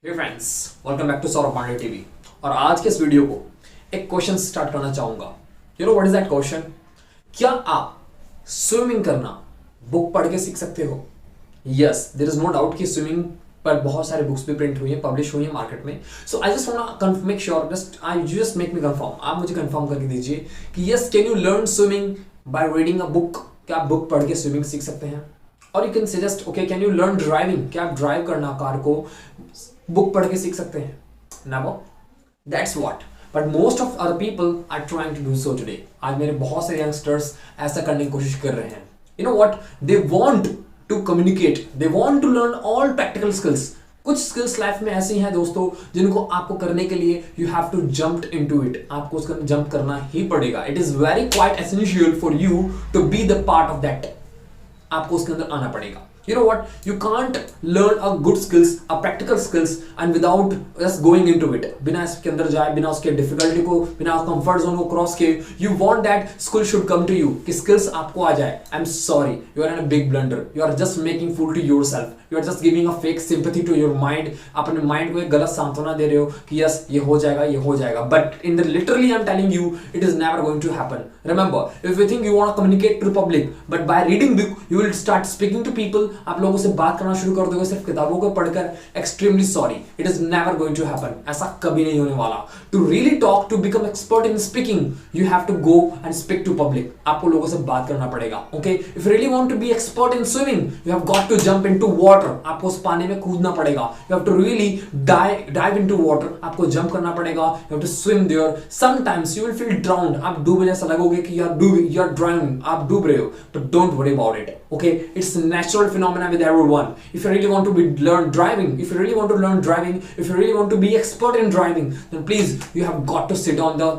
Hey friends, welcome back to Saurabh Pandey TV. और आज के इस वीडियो को एक क्वेश्चन स्टार्ट करना चाहूंगा। You know what is that question? क्या आप स्विमिंग करना बुक पढ़ के सीख सकते हो? Yes, there is no doubt कि स्विमिंग पर बहुत सारे बुक्स भी प्रिंट हुई हैं, पब्लिश हुई हैं मार्केट में। So I just want make sure, just make me confirm, आप मुझे कंफर्म करके दीजिए कि yes, can you learn swimming by reading a book? क्या आप बुक पढ़ के स्विमिंग सीख सकते हैं? और you can suggest, okay, can you learn driving? क्या आप ड्राइव करना कार को बुक पढ़ के सीख सकते हैं? Never. That's what. But most of other people are trying to do so today. आज मेरे बहुत से यंगस्टर्स ऐसा करने की कोशिश कर रहे हैं. You know what? They want to communicate. They want to learn all practical skills. कुछ स्किल्स लाइफ में ऐसी हैं दोस्तों जिनको आपको करने के लिए you have to jump into it. आपको उसका जंप करना ही पड़ेगा. It is very quite essential for you to be the part of that. आपको उसके अंदर आना पड़ेगा. You know what? You can't learn a good skills, a practical skills, and without just going into it. बिना इसके अंदर जाए, बिना उसके डिफिकल्टी को, बिना कंफर्ट जोन को क्रॉस किए, you want that skill should come to you. कि skills आपको आ जाए. I'm sorry, you are in a big blunder. You are just making fool to yourself. You are just giving a fake sympathy to your mind. अपने mind को एक गलत सांत्वना दे रहे हो कि yes, ये हो जाएगा, ये हो जाएगा. But in the literally I'm telling you, it is never going to happen. Remember, if you think you want to communicate to the public, but by reading book, you will start speaking to people. आप लोगों से बात करना शुरू कर दोगे सिर्फ किताबों को पढ़कर. Extremely sorry, it is never going to happen. ऐसा कभी नहीं होने वाला. To really talk, to become expert in speaking, you have to go and speak to public. आपको लोगों से बात करना पड़ेगा. Okay, if you really want to be expert in swimming, you have got to jump into water. आपको उस पानी में कूदना पड़ेगा. You have to really dive into water. आपको जंप करना पड़ेगा. You have to swim there. Sometimes you will feel drowned. आप डूबने ऐसा लगोगे कि यू आर ड्राउनिंग, आप डूब रहे हो. But don't worry about it. Okay, it's natural phenomena with everyone. If you really want to learn driving, if you really want to learn driving, if you really want to be expert in driving, then please you have got to sit on the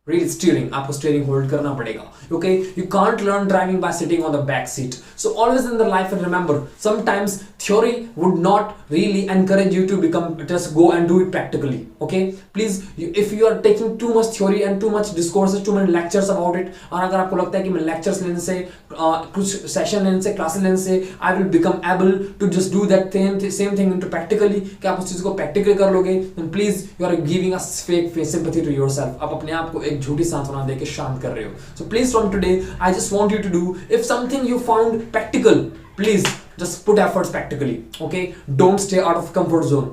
real steering. आपको steering hold करना पड़ेगा. Okay, you can't learn driving by sitting on the back seat. So always in the life, and remember, sometimes theory would not really encourage you to just go and do it practically. Okay, please, if you are taking too much theory and too much discourses, too many lectures about it, और अगर आपको लगता है कि मैं lectures लेने से, कुछ session लेने से, classes लेने से, I will become able to just do that same thing into practically, कि आप उस चीज को practical कर लोगे, then please you are giving a fake sympathy to yourself. आप अपने आप को एक झूठी सांत्वना देके शांत कर रहे हो. So please, from today, I just want you to do, if something you found practical, please just put efforts practically. Okay, don't stay out of comfort zone.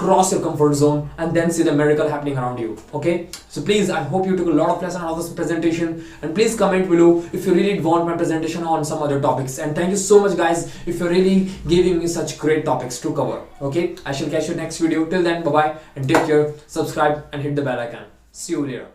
Cross your comfort zone and then see the miracle happening around you. Okay, so please, I hope you took a lot of lesson out of this presentation, and please comment below if you really want my presentation on some other topics. And thank you so much guys if you're really giving me such great topics to cover. Okay, I shall catch you next video. Till then, bye bye and take care. Subscribe and hit the bell icon. See you later.